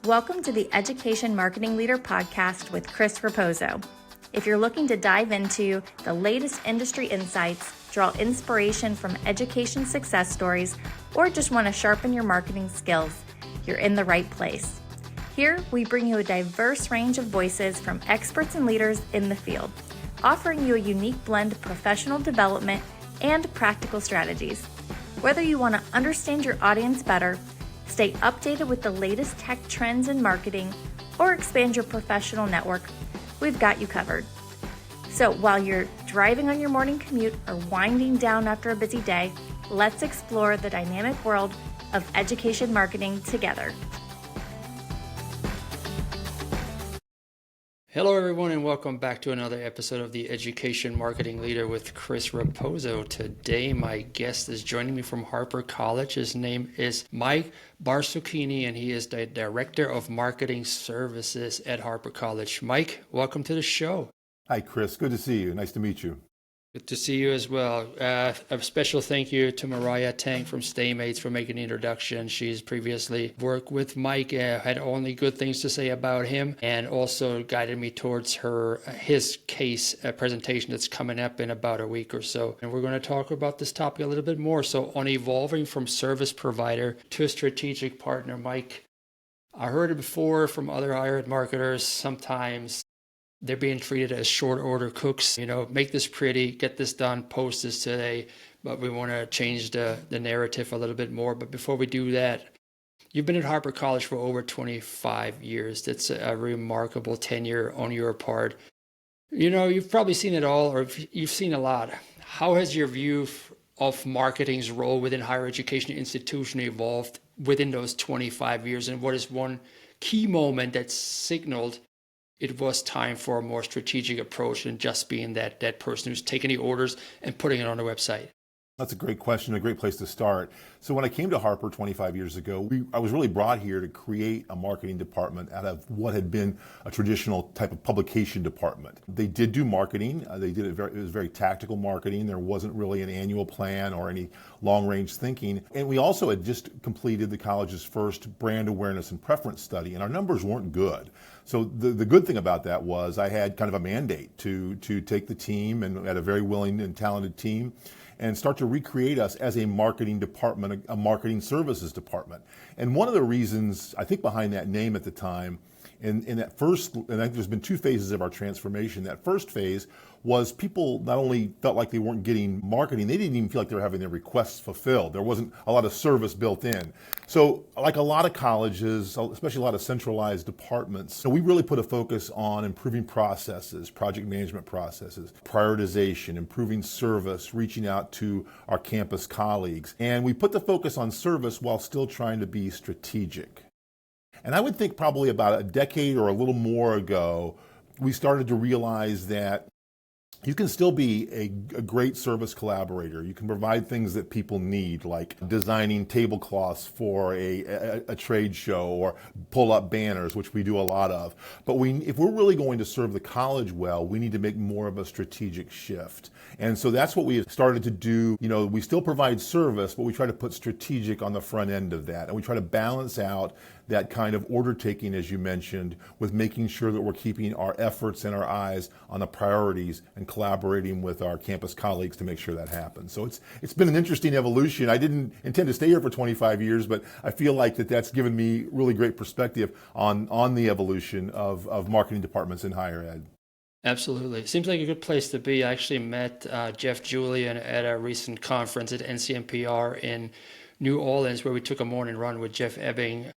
Welcome to the Education Marketing Leader podcast with Chris Raposo. If you're looking to dive into the latest industry insights, draw inspiration from education success stories, or just want to sharpen your marketing skills, you're in the right place. Here, we bring you a diverse range of voices from experts and leaders in the field, offering you a unique blend of professional development and practical strategies. Whether you want to understand your audience better, stay updated with the latest tech trends in marketing, or expand your professional network, we've got you covered. So while you're driving on your morning commute or winding down after a busy day, let's explore the dynamic world of education marketing together. Hello, everyone, and welcome back to another episode of the Education Marketing Leader with Chris Raposo. Today, my guest is joining me from Harper College. His name is Mike Barzacchini, and he is the Director of Marketing Services at Harper College. Mike, welcome to the show. Hi, Chris. Good to see you. Nice to meet you. Good to see you as well. A special thank you to Mariah Tang from Staymates for making the introduction. She's previously worked with Mike, had only good things to say about him, and also guided me towards his case presentation that's coming up in about a week or so. And we're going to talk about this topic a little bit more. So on evolving from service provider to a strategic partner, Mike, I heard it before from other higher ed marketers. Sometimes they're being treated as short order cooks, make this pretty, get this done, post this today, but we want to change the narrative a little bit more. But before we do that, you've been at Harper College for over 25 years. That's a remarkable tenure on your part. You've probably seen it all, or you've seen a lot. How has your view of marketing's role within higher education institution evolved within those 25 years? And what is one key moment that signaled it was time for a more strategic approach than just being that person who's taking the orders and putting it on the website? That's a great question, a great place to start. So when I came to Harper 25 years ago, I was really brought here to create a marketing department out of what had been a traditional type of publication department. They did do marketing. It was very tactical marketing. There wasn't really an annual plan or any long-range thinking. And we also had just completed the college's first brand awareness and preference study, and our numbers weren't good. So the good thing about that was I had kind of a mandate to take the team, and had a very willing and talented team, and start to recreate us as a marketing department, a marketing services department. And one of the reasons I think behind that name at the time, in that first, and I think there's been two phases of our transformation. That first phase was people not only felt like they weren't getting marketing, they didn't even feel like they were having their requests fulfilled. There wasn't a lot of service built in. So like a lot of colleges, especially a lot of centralized departments, so we really put a focus on improving processes, project management processes, prioritization, improving service, reaching out to our campus colleagues. And we put the focus on service while still trying to be strategic. And I would think probably about a decade or a little more ago, we started to realize that you can still be a great service collaborator. You can provide things that people need, like designing tablecloths for a trade show or pull up banners, which we do a lot of. But if we're really going to serve the college well, we need to make more of a strategic shift. And so that's what we have started to do. We still provide service, but we try to put strategic on the front end of that. And we try to balance out that kind of order taking, as you mentioned, with making sure that we're keeping our efforts and our eyes on the priorities and collaborating with our campus colleagues to make sure that happens. So it's been an interesting evolution. I didn't intend to stay here for 25 years, but I feel like that's given me really great perspective on the evolution of marketing departments in higher ed. Absolutely. It seems like a good place to be. I actually met Jeff Julian at a recent conference at NCMPR in New Orleans, where we took a morning run with Jeff Ebbing.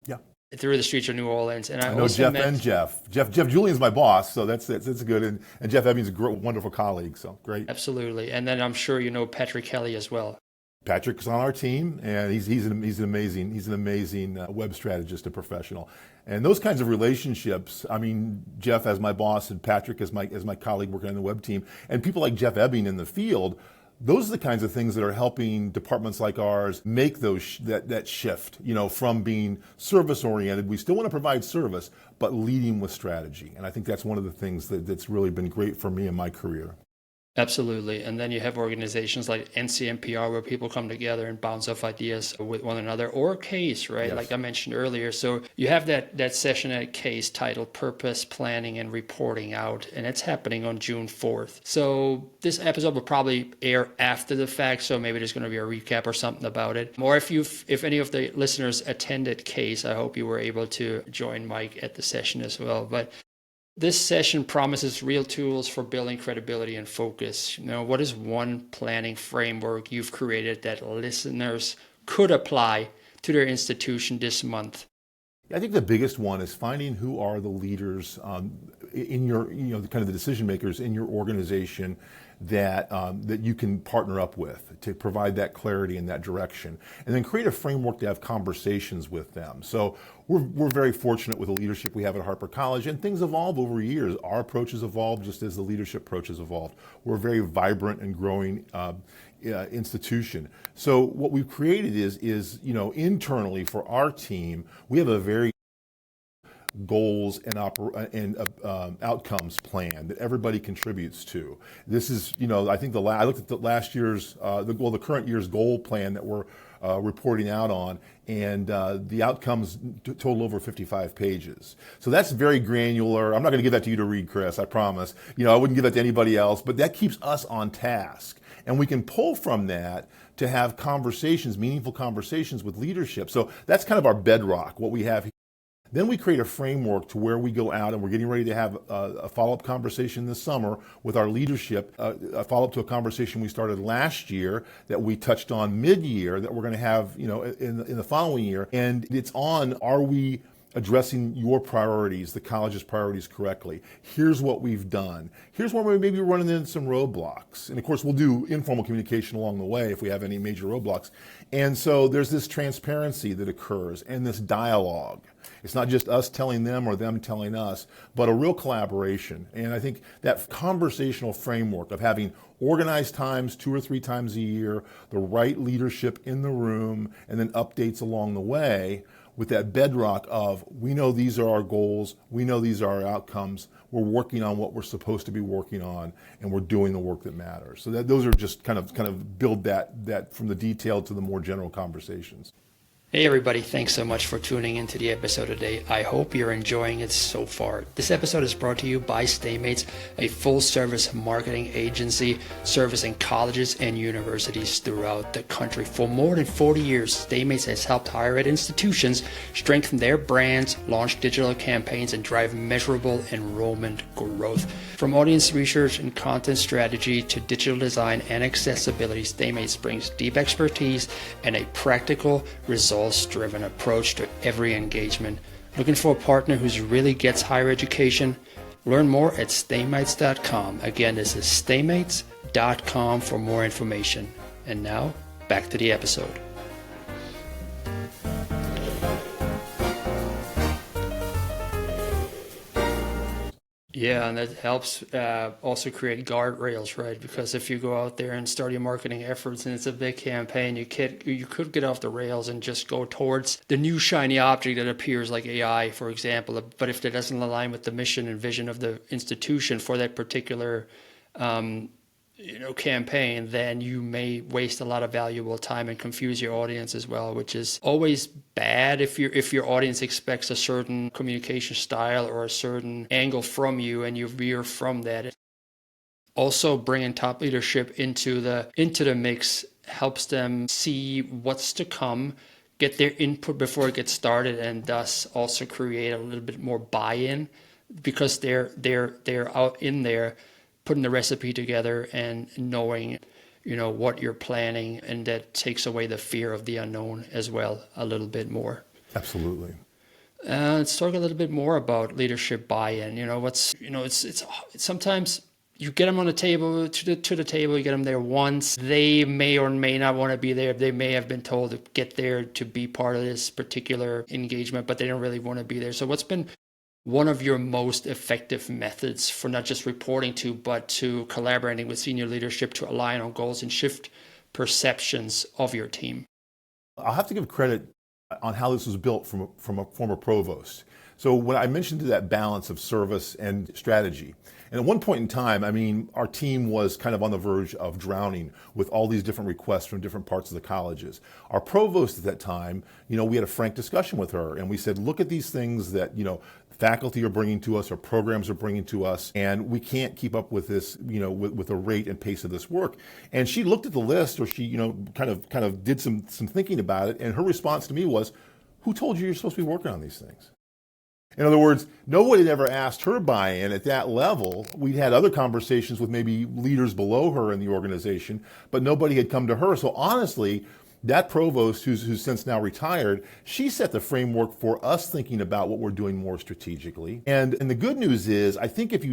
Yeah. Through the streets of New Orleans. And I know Jeff and Jeff. Jeff Julian's my boss, so that's good. And Jeff Ebbing's a wonderful colleague, so great. Absolutely. And then I'm sure you know Patrick Kelly as well. Patrick's on our team, and he's an amazing web strategist and professional. And those kinds of relationships, Jeff as my boss and Patrick as my colleague working on the web team, and people like Jeff Ebbing in the field, those are the kinds of things that are helping departments like ours make that shift, from being service oriented. We still want to provide service, but leading with strategy. And I think that's one of the things that's really been great for me in my career. Absolutely. And then you have organizations like NCMPR where people come together and bounce off ideas with one another, or CASE, right? Yes. Like I mentioned earlier. So you have that session at CASE titled Purpose, Planning, and Reporting Out, and it's happening on June 4th. So this episode will probably air after the fact, so maybe there's going to be a recap or something about it. Or if any of the listeners attended CASE, I hope you were able to join Mike at the session as well. But this session promises real tools for building credibility and focus. What is one planning framework you've created that listeners could apply to their institution this month? I think the biggest one is finding who are the leaders in your, kind of the decision makers in your organization that you can partner up with to provide that clarity and that direction, and then create a framework to have conversations with them. So we're very fortunate with the leadership we have at Harper College, and things evolve over years. Our approach has evolved just as the leadership approach has evolved. We're a very vibrant and growing institution. So what we've created is internally for our team, we have a very goals and outcomes plan that everybody contributes to. This is, I think I looked at the last year's, the current year's goal plan that we're reporting out on, and the outcomes total over 55 pages. So that's very granular. I'm not going to give that to you to read, Chris, I promise. I wouldn't give that to anybody else, but that keeps us on task. And we can pull from that to have conversations, meaningful conversations with leadership. So that's kind of our bedrock, what we have here. Then we create a framework to where we go out, and we're getting ready to have a follow-up conversation this summer with our leadership, a follow-up to a conversation we started last year that we touched on mid-year that we're going to have, in the following year. And it's on, are we addressing your priorities, the college's priorities correctly? Here's what we've done. Here's where we maybe running into some roadblocks. And of course, we'll do informal communication along the way if we have any major roadblocks. And so there's this transparency that occurs and this dialogue. It's not just us telling them or them telling us, but a real collaboration. And I think that conversational framework of having organized times 2 or 3 times a year, the right leadership in the room, and then updates along the way, with that bedrock of, we know these are our goals, we know these are our outcomes, we're working on what we're supposed to be working on, and we're doing the work that matters. So those are just kind of build that from the detailed to the more general conversations. Hey everybody, thanks so much for tuning into the episode today. I hope you're enjoying it so far. This episode is brought to you by StayMates, a full-service marketing agency servicing colleges and universities throughout the country. For more than 40 years, StayMates has helped higher ed institutions strengthen their brands, launch digital campaigns, and drive measurable enrollment growth. From audience research and content strategy to digital design and accessibility, StayMates brings deep expertise and a practical, results-driven approach to every engagement. Looking for a partner who really gets higher education? Learn more at staymates.com. Again, this is staymates.com for more information. And now, back to the episode. Yeah, and that helps also create guardrails, right? Because if you go out there and start your marketing efforts and it's a big campaign, you could get off the rails and just go towards the new shiny object that appears, like AI, for example. But if that doesn't align with the mission and vision of the institution for that particular campaign, then you may waste a lot of valuable time and confuse your audience as well, which is always bad if your audience expects a certain communication style or a certain angle from you and you veer from that. Also, bringing top leadership into the mix helps them see what's to come, get their input before it gets started, and thus also create a little bit more buy-in because they're out in there putting the recipe together and knowing, what you're planning, and that takes away the fear of the unknown as well a little bit more. Absolutely. Let's talk a little bit more about leadership buy-in. It's sometimes you get them on the table to the table. You get them there once. They may or may not want to be there. They may have been told to get there to be part of this particular engagement, but they don't really want to be there. So what's been one of your most effective methods for not just reporting to, but to collaborating with senior leadership to align on goals and shift perceptions of your team? I'll have to give credit. on how this was built from a former provost. So when I mentioned that balance of service and strategy, and at one point in time, I mean, our team was kind of on the verge of drowning with all these different requests from different parts of the colleges. Our provost at that time, we had a frank discussion with her, and we said, look at these things that, faculty are bringing to us or programs are bringing to us, and we can't keep up with this, with the rate and pace of this work. And she looked at the list, or she, kind of did some thinking about it, and her response to me was, who told you you're supposed to be working on these things? In other words, nobody had ever asked her buy-in at that level. We'd had other conversations with maybe leaders below her in the organization, but nobody had come to her. So honestly, that provost, who's since now retired, she set the framework for us thinking about what we're doing more strategically. And the good news is, I think if you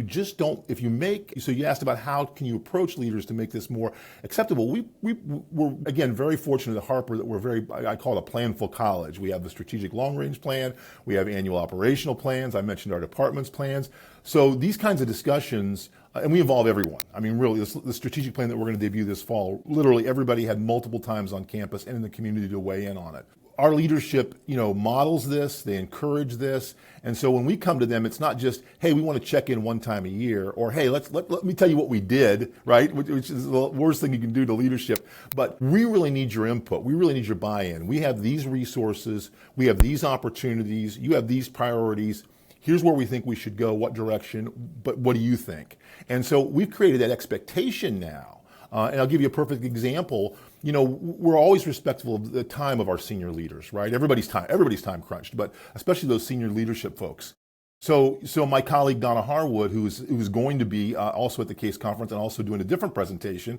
asked about how can you approach leaders to make this more acceptable. We're, again, very fortunate at Harper that I call it a planful college. We have the strategic long-range plan. We have annual operational plans. I mentioned our department's plans. So these kinds of discussions, and we involve everyone. I mean, really, the strategic plan that we're going to debut this fall, literally everybody had multiple times on campus and in the community to weigh in on it. Our leadership, models this, they encourage this. And so when we come to them, it's not just, hey, we want to check in one time a year, or hey, let me tell you what we did, right? Which is the worst thing you can do to leadership. But we really need your input. We really need your buy-in. We have these resources. We have these opportunities. You have these priorities. Here's where we think we should go, what direction, but what do you think? And so we've created that expectation now. And I'll give you a perfect example. We're always respectful of the time of our senior leaders, right? Everybody's time crunched, but especially those senior leadership folks. So my colleague Donna Harwood, who's going to be also at the CASE conference and also doing a different presentation,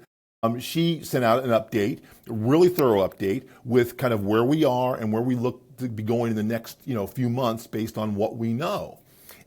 she sent out an update, a really thorough update with kind of where we are and where we look to be going in the next few months based on what we know.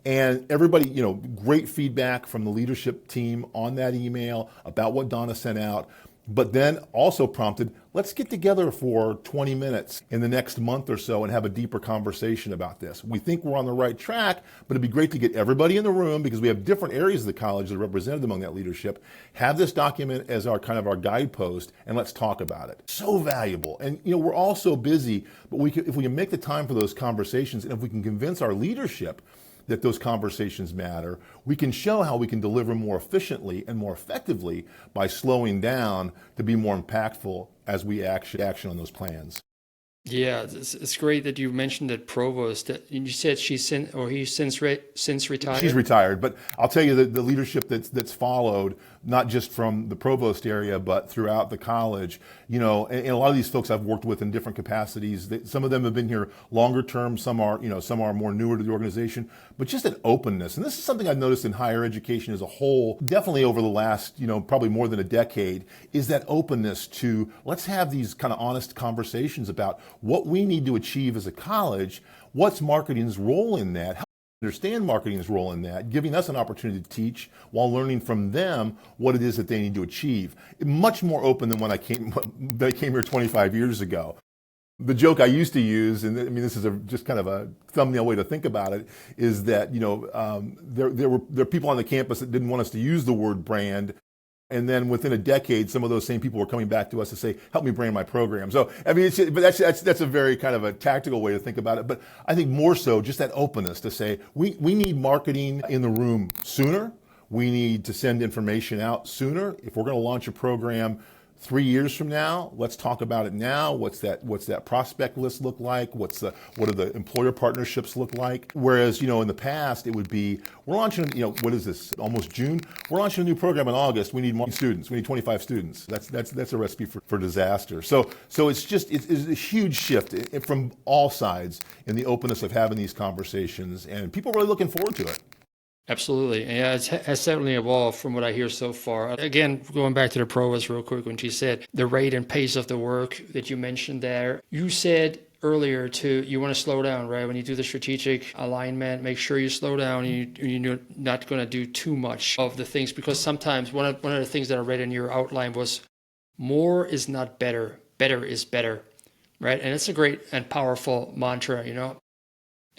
And everybody, great feedback from the leadership team on that email about what Donna sent out, but then also prompted, let's get together for 20 minutes in the next month or so and have a deeper conversation about this. We think we're on the right track, but it'd be great to get everybody in the room because we have different areas of the college that are represented among that leadership. Have this document as our kind of our guidepost, and let's talk about it. So valuable. And we're all so busy, but if we can make the time for those conversations, and if we can convince our leadership that those conversations matter, we can show how we can deliver more efficiently and more effectively by slowing down to be more impactful as we action on those plans. Yeah, it's great that you mentioned that provost. You said he's since retired. She's retired, but I'll tell you that the leadership that's followed, not just from the provost area, but throughout the college, and a lot of these folks I've worked with in different capacities. Some of them have been here longer term. Some are more newer to the organization, but just an openness. And this is something I've noticed in higher education as a whole, definitely over the last, probably more than a decade, is that openness to let's have these kind of honest conversations about what we need to achieve as a college, what's marketing's role in that, how to understand marketing's role in that, giving us an opportunity to teach while learning from them what it is that they need to achieve. Much more open than when I came here 25 years ago. The joke I used to use, and I mean this is just kind of a thumbnail way to think about it, is that there were people on the campus that didn't want us to use the word brand. And then within a decade, some of those same people were coming back to us to say, help me brand my program. So, I mean, that's a very kind of a tactical way to think about it. But I think more so just that openness to say, we need marketing in the room sooner. We need to send information out sooner. If we're going to launch a program 3 years from now, let's talk about it now. What's that prospect list look like? What do the employer partnerships look like? Whereas, in the past, it would be, we're launching, what is this, almost June? We're launching a new program in August. We need more students. We need 25 students. That's a recipe for disaster. So it's a huge shift from all sides in the openness of having these conversations, and people are really looking forward to it. Absolutely. Yeah, it has certainly evolved from what I hear so far. Again, going back to the provost real quick, when she said the rate and pace of the work that you mentioned there, you said earlier you want to slow down, right? When you do the strategic alignment, make sure you slow down and you're not going to do too much of the things, because sometimes one of the things that I read in your outline was more is not better, better is better, right? And it's a great and powerful mantra,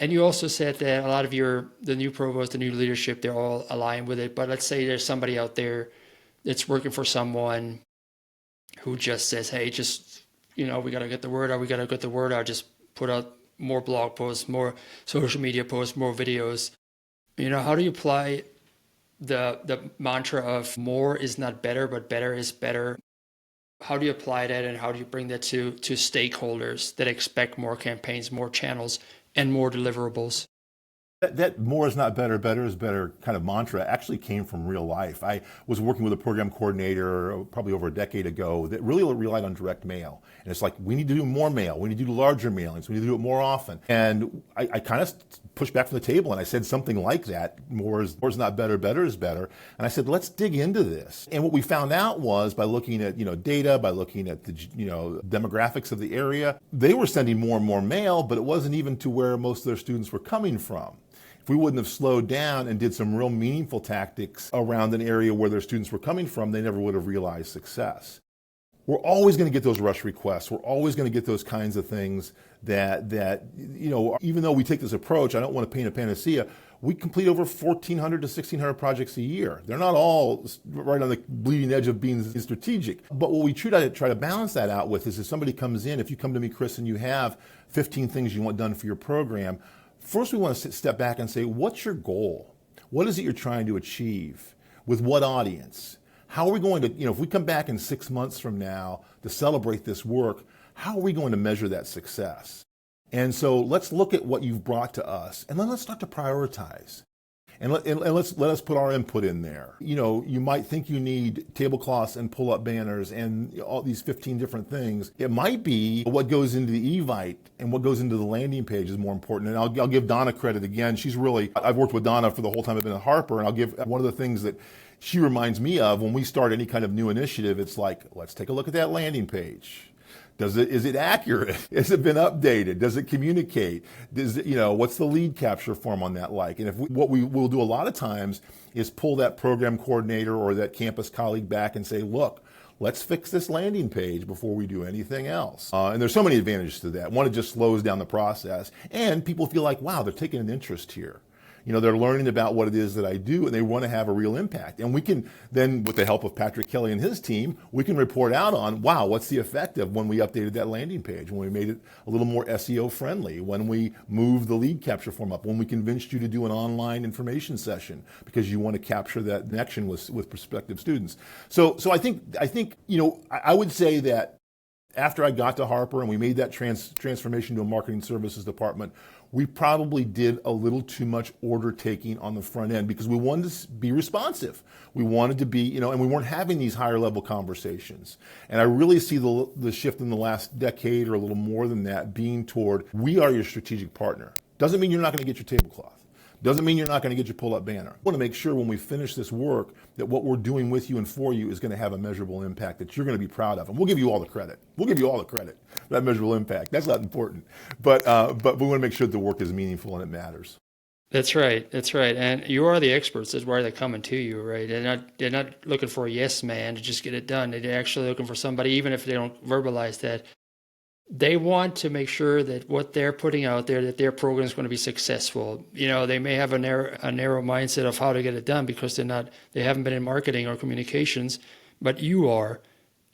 And you also said that a lot of the new provost, the new leadership, they're all aligned with it. But let's say there's somebody out there that's working for someone who just says, hey, we got to get the word out. We got to get the word out. Just put out more blog posts, more social media posts, more videos. How do you apply the mantra of more is not better, but better is better? How do you apply that, and how do you bring that to stakeholders that expect more campaigns, more channels, and more deliverables? That more is not better, better is better kind of mantra actually came from real life. I was working with a program coordinator probably over a decade ago that really relied on direct mail. And it's like, we need to do more mail. We need to do larger mailings. We need to do it more often. And I kind of pushed back from the table and I said something like that, more is not better, better is better. And I said, let's dig into this. And what we found out was by looking at, data, by looking at the, demographics of the area, they were sending more and more mail, but it wasn't even to where most of their students were coming from. If we wouldn't have slowed down and did some real meaningful tactics around an area where their students were coming from, they never would have realized success. We're always going to get those rush requests. We're always going to get those kinds of things that even though we take this approach, I don't want to paint a panacea, we complete over 1,400 to 1,600 projects a year. They're not all right on the bleeding edge of being strategic. But what we try to balance that out with is if somebody comes in, if you come to me, Chris, and you have 15 things you want done for your program, first, we want to step back and say, what's your goal? What is it you're trying to achieve? With what audience? How are we going to, if we come back in 6 months from now to celebrate this work, how are we going to measure that success? And so let's look at what you've brought to us, and then let's start to prioritize. And let us put our input in there. You might think you need tablecloths and pull-up banners and all these 15 different things. It might be what goes into the Evite and what goes into the landing page is more important. And I'll give Donna credit again. I've worked with Donna for the whole time I've been at Harper, and I'll give one of the things that she reminds me of when we start any kind of new initiative, it's like, let's take a look at that landing page. Is it accurate? Has it been updated? Does it communicate? What's the lead capture form on that like? And what we will do a lot of times is pull that program coordinator or that campus colleague back and say, look, let's fix this landing page before we do anything else. And there's so many advantages to that. One, it just slows down the process, and people feel like, wow, they're taking an interest here. They're learning about what it is that I do, and they want to have a real impact. And we can then, with the help of Patrick Kelly and his team, we can report out on, wow, what's the effect of when we updated that landing page, when we made it a little more SEO friendly, when we moved the lead capture form up, when we convinced you to do an online information session because you want to capture that connection with prospective students. So I think I would say that after I got to Harper and we made that transformation to a marketing services department, we probably did a little too much order taking on the front end because we wanted to be responsive. We wanted to be, and we weren't having these higher level conversations. And I really see the shift in the last decade or a little more than that being toward, we are your strategic partner. Doesn't mean you're not going to get your tablecloth. Doesn't mean you're not going to get your pull-up banner. I want to make sure when we finish this work that what we're doing with you and for you is going to have a measurable impact that you're going to be proud of. And we'll give you all the credit. We'll give you all the credit for that measurable impact. That's not important. But we want to make sure that the work is meaningful and it matters. That's right. That's right. And you are the experts. That's why they're coming to you, right? They're not looking for a yes man to just get it done. They're actually looking for somebody, even if they don't verbalize that. They want to make sure that what they're putting out there, that their program is going to be successful. They may have a narrow mindset of how to get it done because they haven't been in marketing or communications, but you are.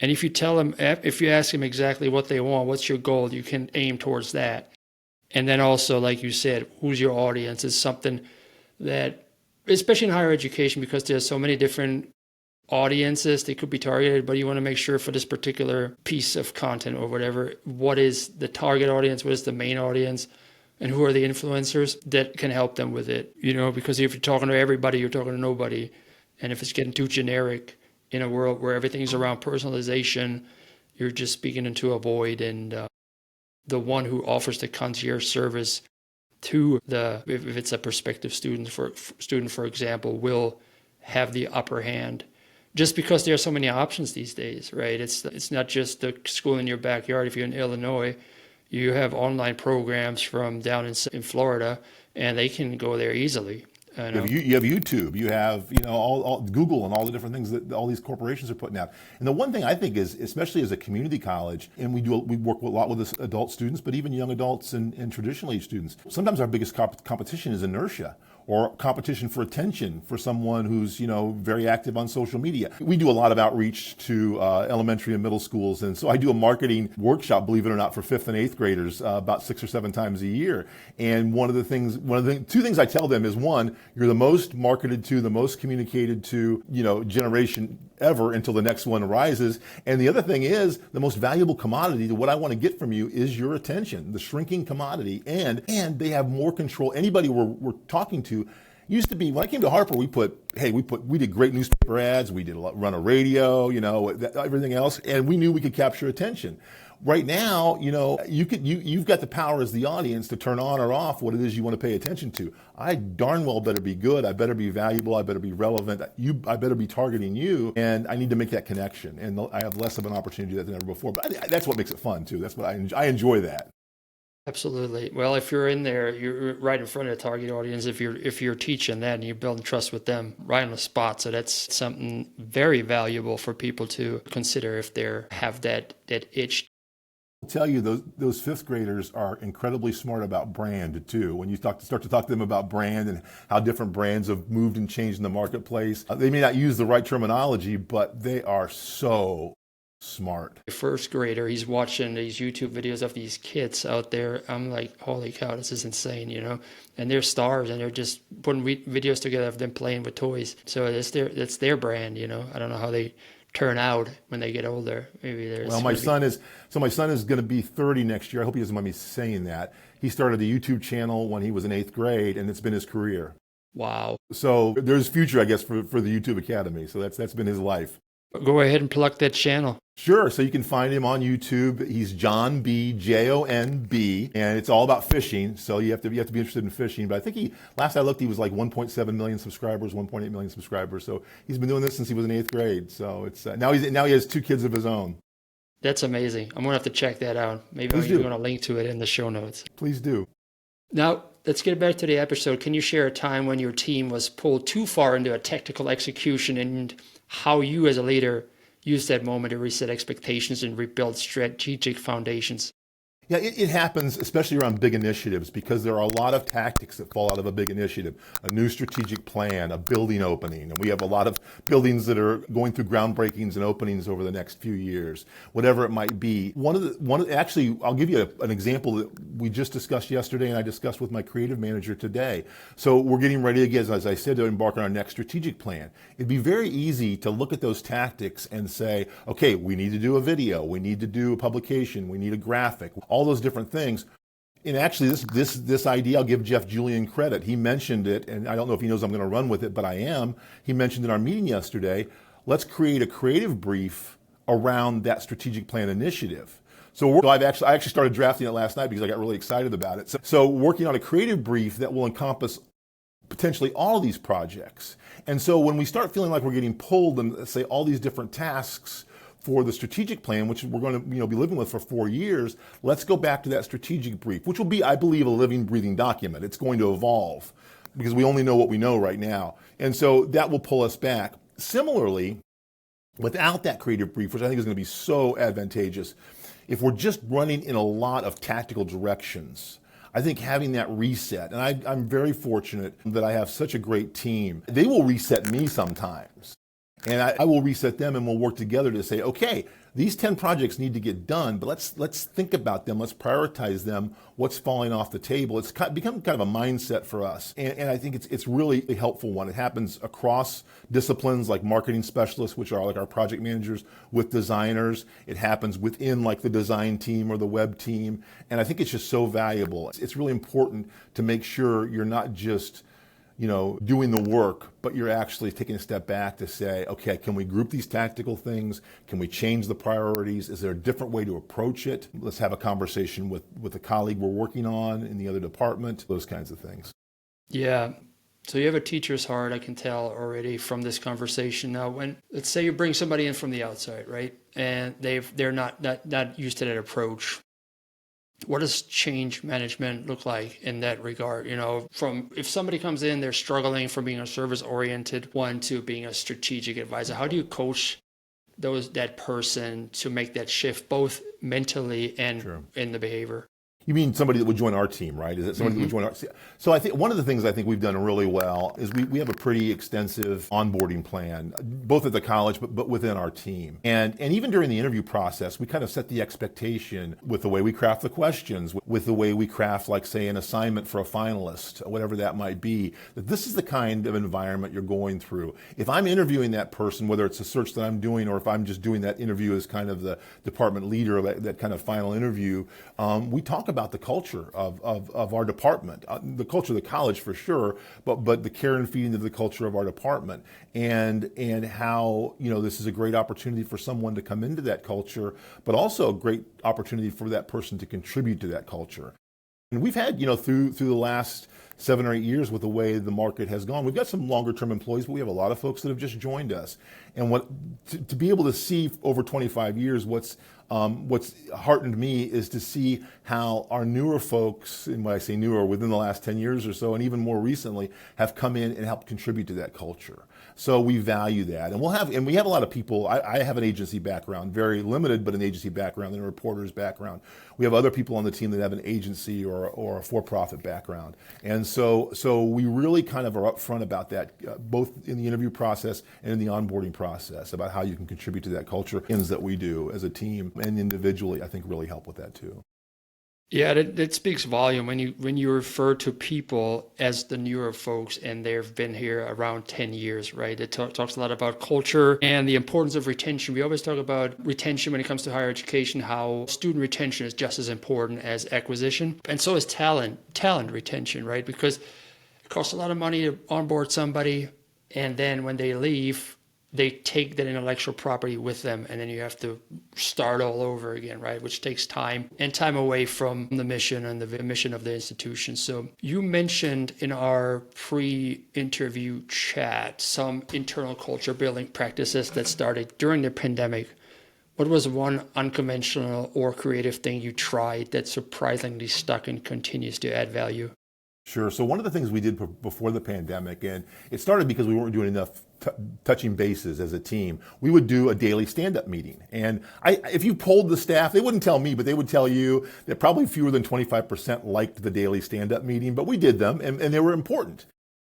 And if you ask them exactly what they want, what's your goal, you can aim towards that. And then also, like you said, who's your audience is something that, especially in higher education, because there's so many different audiences they could be targeted, but you want to make sure for this particular piece of content or whatever, what is the target audience, what is the main audience, and who are the influencers that can help them with it. Because if you're talking to everybody, you're talking to nobody. And if it's getting too generic in a world where everything's around personalization, you're just speaking into a void. And the one who offers the concierge service to if it's a prospective student, for example, will have the upper hand. Just because there are so many options these days, right? It's not just the school in your backyard. If you're in Illinois, you have online programs from down in Florida, and they can go there easily. You have YouTube, you have all Google and all the different things that all these corporations are putting out. And the one thing I think is, especially as a community college, and we work a lot with adult students, but even young adults and traditional age students. Sometimes our biggest competition is inertia. or competition for attention for someone who's, very active on social media. We do a lot of outreach to elementary and middle schools. And so I do a marketing workshop, believe it or not, for 5th and 8th graders about 6 or 7 times a year. And two things I tell them is, one, you're the most marketed to, the most communicated to, generation ever until the next one arises. And the other thing is, the most valuable commodity to what I want to get from you is your attention, the shrinking commodity. And they have more control. Anybody we're talking to used to be, when I came to Harper, we did great newspaper ads, we did run a radio, everything else, and we knew we could capture attention. Right now, you've got the power as the audience to turn on or off what it is you want to pay attention to. I darn well better be good. I better be valuable. I better be relevant. I better be targeting you, and I need to make that connection. And I have less of an opportunity to do that than ever before. But that's what makes it fun too. That's what I enjoy that. Absolutely. Well, if you're in there, you're right in front of the target audience. If you're teaching that and you're building trust with them right on the spot, so that's something very valuable for people to consider if they have that itch. I'll tell you, those 5th graders are incredibly smart about brand too. When you start to talk to them about brand and how different brands have moved and changed in the marketplace, they may not use the right terminology, but they are so smart. A 1st grader, he's watching these YouTube videos of these kids out there. I'm like, holy cow, this is insane, and they're stars, and they're just putting videos together of them playing with toys. So that's their brand, I don't know how they turn out when they get older. Maybe there's my son is going to be 30 next year. I hope he doesn't mind me saying that. He started a YouTube channel when he was in 8th grade, and it's been his career. Wow. So there's future, I guess, for the YouTube Academy. So that's been his life. Go ahead and plug that channel. Sure. So you can find him on YouTube. He's John B, Jonb, and it's all about fishing. So you have to be interested in fishing. But I think last I looked, he was like 1.7 million subscribers, 1.8 million subscribers. So he's been doing this since he was in 8th grade. So it's now he has 2 kids of his own. That's amazing. I'm gonna have to check that out. Maybe I'm gonna link to it in the show notes. Please do. Now, let's get back to the episode. Can you share a time when your team was pulled too far into a technical execution and how you as a leader used that moment to reset expectations and rebuild strategic foundations? Yeah, it happens, especially around big initiatives, because there are a lot of tactics that fall out of a big initiative. A new strategic plan, a building opening, and we have a lot of buildings that are going through groundbreakings and openings over the next few years, whatever it might be. Actually, I'll give you an example that we just discussed yesterday, and I discussed with my creative manager today. So we're getting ready again, as I said, to embark on our next strategic plan. It'd be very easy to look at those tactics and say, okay, we need to do a video, we need to do a publication, we need a graphic, all those different things. And actually, this idea, I'll give Jeff Julian credit. He mentioned it, and I don't know if he knows I'm going to run with it, but I am. He mentioned in our meeting yesterday, let's create a creative brief around that strategic plan initiative. So I actually started drafting it last night because I got really excited about it. So working on a creative brief that will encompass potentially all of these projects. And so when we start feeling like we're getting pulled in, say, all these different tasks for the strategic plan, which we're going to be living with for 4 years, let's go back to that strategic brief, which will be, I believe, a living, breathing document. It's going to evolve because we only know what we know right now. And so that will pull us back. Similarly, without that creative brief, which I think is going to be so advantageous, if we're just running in a lot of tactical directions, I think having that reset, and I'm very fortunate that I have such a great team. They will reset me sometimes. And I will reset them, and we'll work together to say, okay, these 10 projects need to get done, but let's think about them. Let's prioritize them. What's falling off the table? It's become kind of a mindset for us. And I think it's really a helpful one. It happens across disciplines like marketing specialists, which are like our project managers, with designers. It happens within like the design team or the web team. And I think it's just so valuable. It's really important to make sure you're not just doing the work, but you're actually taking a step back to say, okay, can we group these tactical things? Can we change the priorities? Is there a different way to approach it? Let's have a conversation with a colleague we're working on in the other department, those kinds of things. Yeah. So you have a teacher's heart, I can tell already from this conversation. Now, let's say you bring somebody in from the outside, right? And they're not used to that approach. What does change management look like in that regard? From if somebody comes in, they're struggling from being a service-oriented one to being a strategic advisor. How do you coach that person to make that shift, both mentally and in the behavior? You mean somebody that would join our team, right? Is it somebody that would join our team? So I think one of the things I think we've done really well is we have a pretty extensive onboarding plan, both at the college but within our team. And even during the interview process, we kind of set the expectation with the way we craft the questions, with the way we craft, like, say, an assignment for a finalist, whatever that might be, that this is the kind of environment you're going through. If I'm interviewing that person, whether it's a search that I'm doing or if I'm just doing that interview as kind of the department leader, that kind of final interview, we talk about the culture of our department, the culture of the college for sure, but the care and feeding of the culture of our department, and how, this is a great opportunity for someone to come into that culture, but also a great opportunity for that person to contribute to that culture. And we've had, through the last 7 or 8 years with the way the market has gone, we've got some longer term employees, but we have a lot of folks that have just joined us. And to be able to see over 25 years, what's heartened me is to see how our newer folks, and when I say newer, within the last 10 years or so, and even more recently, have come in and helped contribute to that culture. So we value that. And we have a lot of people. I have an agency background, very limited, but an agency background and a reporter's background. We have other people on the team that have an agency or a for-profit background. And so we really kind of are upfront about that, both in the interview process and in the onboarding process, about how you can contribute to that culture, things that we do as a team and individually, I think really help with that too. Yeah, that speaks volume when you refer to people as the newer folks and they've been here around 10 years, right? It talks a lot about culture and the importance of retention. We always talk about retention when it comes to higher education, how student retention is just as important as acquisition. And so is talent retention, right? Because it costs a lot of money to onboard somebody, and then when they leave, they take that intellectual property with them, and then you have to start all over again, right? Which takes time and time away from the mission and the mission of the institution. So you mentioned in our pre-interview chat some internal culture building practices that started during the pandemic. What was one unconventional or creative thing you tried that surprisingly stuck and continues to add value? Sure. So one of the things we did before the pandemic, and it started because we weren't doing enough touching bases as a team, we would do a daily stand-up meeting. And if you polled the staff, they wouldn't tell me, but they would tell you that probably fewer than 25% liked the daily stand-up meeting, but we did them, and they were important.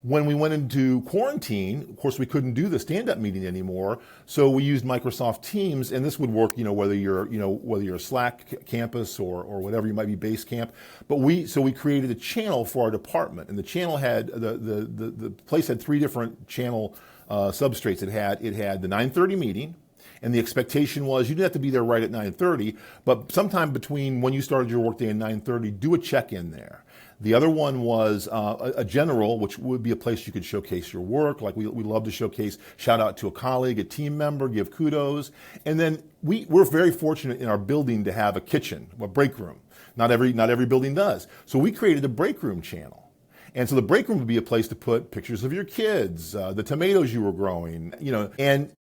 When we went into quarantine, of course, we couldn't do the stand-up meeting anymore, so we used Microsoft Teams, and this would work, whether you're a Slack campus or whatever you might be, Basecamp. But we created a channel for our department, and the channel had the place had 3 different channel substrates. It had the 9:30 meeting. And the expectation was you didn't have to be there right at 9:30, but sometime between when you started your workday and 9:30, do a check-in there. The other one was a general, which would be a place you could showcase your work. Like we love to showcase, shout out to a colleague, a team member, give kudos. And then we're very fortunate in our building to have a kitchen, a break room. Not every building does. So we created a break room channel. And so the break room would be a place to put pictures of your kids, the tomatoes you were growing, and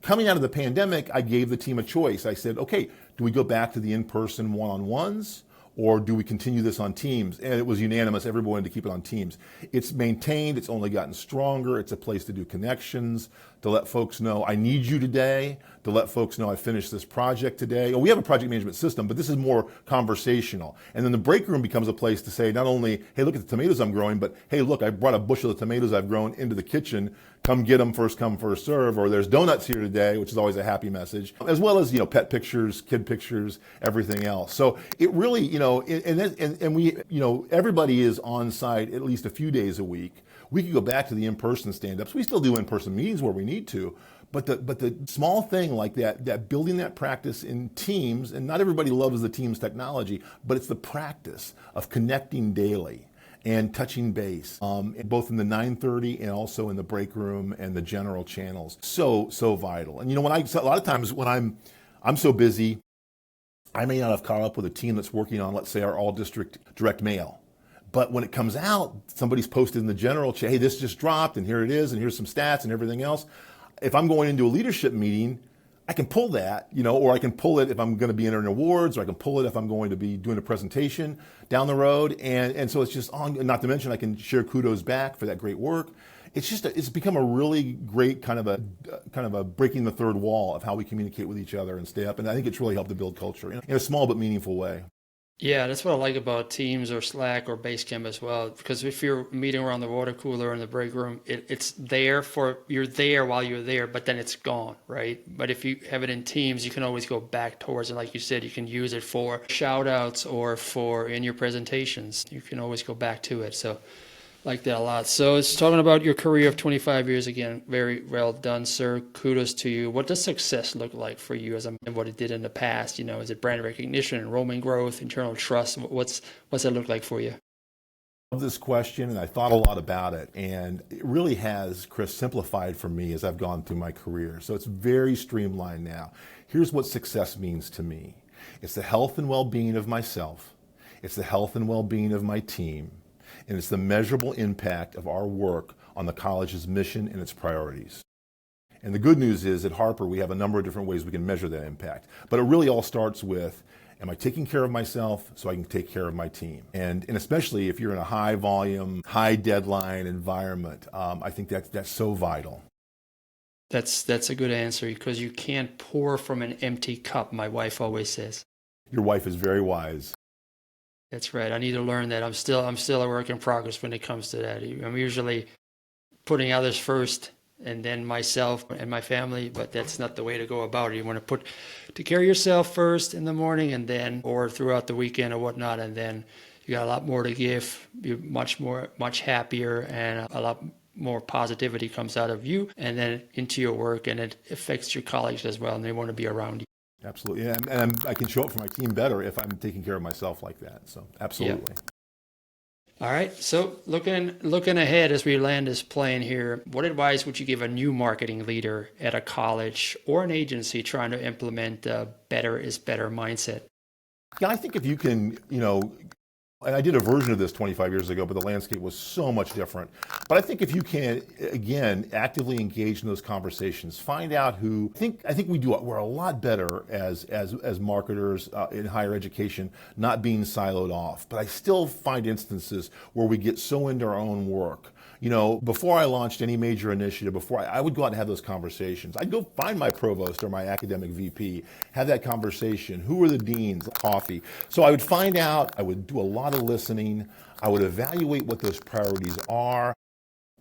coming out of the pandemic, I gave the team a choice. I said, okay, do we go back to the in-person one-on-ones, or do we continue this on Teams? And it was unanimous. Everyone wanted to keep it on Teams. It's maintained. It's only gotten stronger. It's a place to do connections, to let folks know I need you today, to let folks know I finished this project today. We have a project management system, but this is more conversational. And then the break room becomes a place to say not only, hey, look at the tomatoes I'm growing, but hey, look, I brought a bushel of tomatoes I've grown into the kitchen. Come get them, first come, first serve. Or there's donuts here today, which is always a happy message, as well as pet pictures, kid pictures, everything else. So it really, and we, everybody is on site at least a few days a week. We could go back to the in-person stand-ups. We still do in-person meetings where we need to, but the small thing like that building that practice in teams, and not everybody loves the Teams technology, but it's the practice of connecting daily and touching base, both in the 9:30 and also in the break room and the general channels. So vital. And a lot of times when I'm so busy, I may not have caught up with a team that's working on, let's say, our all-district direct mail. But when it comes out, somebody's posted in the general chat, hey, this just dropped, and here it is, and here's some stats and everything else. If I'm going into a leadership meeting, I can pull that, or I can pull it if I'm going to be entering awards, or I can pull it if I'm going to be doing a presentation down the road. And so it's just on, not to mention I can share kudos back for that great work. It's become a really great kind of a breaking the third wall of how we communicate with each other and stay up. And I think it's really helped to build culture in a small but meaningful way. Yeah, that's what I like about Teams or Slack or Basecamp as well. Because if you're meeting around the water cooler in the break room, it's there you're there while you're there, but then it's gone, right? But if you have it in Teams, you can always go back towards it. Like you said, you can use it for shout outs or for in your presentations. You can always go back to it. So like that a lot. So it's talking about your career of 25 years again. Very well done, sir. Kudos to you. What does success look like for you and what it did in the past? Is it brand recognition, enrollment growth, internal trust? What's that look like for you? I love this question, and I thought a lot about it, and it really has, Chris, simplified for me as I've gone through my career. So it's very streamlined now. Here's what success means to me. It's the health and well-being of myself. It's the health and well-being of my team. And it's the measurable impact of our work on the college's mission and its priorities. And the good news is at Harper, we have a number of different ways we can measure that impact. But it really all starts with, am I taking care of myself so I can take care of my team? And especially if you're in a high volume, high deadline environment, I think that's so vital. That's a good answer, because you can't pour from an empty cup, my wife always says. Your wife is very wise. That's right. I need to learn that. I'm still a work in progress when it comes to that. I'm usually putting others first and then myself and my family, but that's not the way to go about it. You want to take care of yourself first in the morning and then, or throughout the weekend or whatnot, and then you got a lot more to give. You're much happier, and a lot more positivity comes out of you and then into your work, and it affects your colleagues as well, and they want to be around you. Absolutely. And I can show up for my team better if I'm taking care of myself like that. So absolutely. Yeah. All right. So looking ahead as we land this plane here, what advice would you give a new marketing leader at a college or an agency trying to implement a better is better mindset? Yeah, I think if you can, and I did a version of this 25 years ago, but the landscape was so much different. But I think if you can, again, actively engage in those conversations, find out who, I think we're a lot better as marketers in higher education, not being siloed off. But I still find instances where we get so into our own work. Before I launched any major initiative, I would go out and have those conversations. I'd go find my provost or my academic VP, have that conversation. Who are the deans? Coffee. So I would find out, I would do a lot of listening. I would evaluate what those priorities are.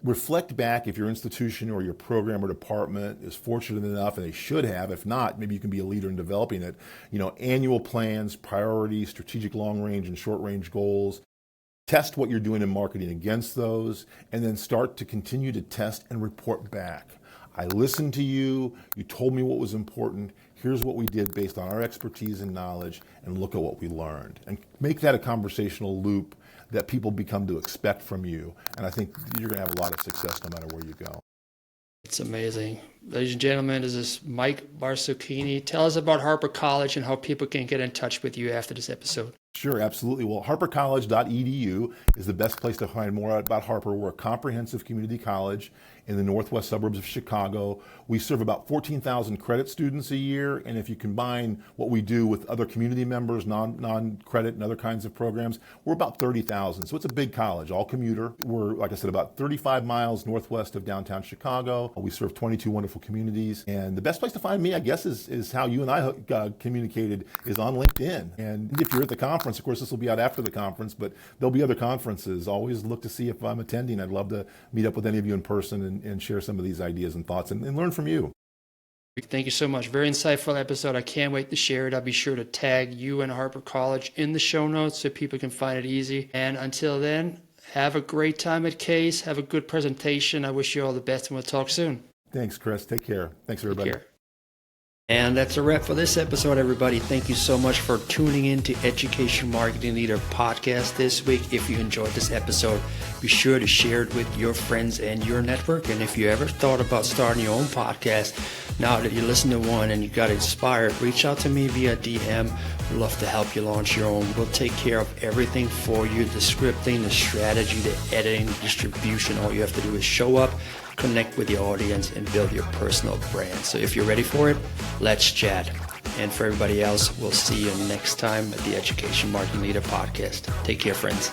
Reflect back if your institution or your program or department is fortunate enough, and they should have. If not, maybe you can be a leader in developing it. Annual plans, priorities, strategic long-range and short-range goals. Test what you're doing in marketing against those, and then start to continue to test and report back. I listened to you, you told me what was important, here's what we did based on our expertise and knowledge, and look at what we learned. And make that a conversational loop that people become to expect from you, and I think you're going to have a lot of success no matter where you go. It's amazing. Ladies and gentlemen, this is Mike Barzacchini. Tell us about Harper College and how people can get in touch with you after this episode. Sure, absolutely. Well, harpercollege.edu is the best place to find more about Harper. We're a comprehensive community college in the northwest suburbs of Chicago. We serve about 14,000 credit students a year, and if you combine what we do with other community members, non-credit and other kinds of programs, we're about 30,000. So it's a big college, all commuter. We're, like I said, about 35 miles northwest of downtown Chicago. We serve 22 wonderful communities, and the best place to find me, I guess, is how you and I communicated, is on LinkedIn. And if you're at the conference, of course, this will be out after the conference, but there'll be other conferences. Always look to see if I'm attending. I'd love to meet up with any of you in person and share some of these ideas and thoughts and learn from you. Thank you so much. Very insightful episode. I can't wait to share it. I'll be sure to tag you and Harper College in the show notes so people can find it easy. And until then, have a great time at CASE. Have a good presentation. I wish you all the best, and we'll talk soon. Thanks, Chris. Take care. Thanks, everybody. Take care. And that's a wrap for this episode, everybody. Thank you so much for tuning in to Education Marketing Leader Podcast this week. If you enjoyed this episode, be sure to share it with your friends and your network. And if you ever thought about starting your own podcast, now that you listen to one and you got inspired, reach out to me via DM. We'd love to help you launch your own. We'll take care of everything for you, the scripting, the strategy, the editing, the distribution. All you have to do is show up, connect with your audience, and build your personal brand. So if you're ready for it, let's chat. And for everybody else, we'll see you next time at the Education Marketing Leader Podcast. Take care, friends.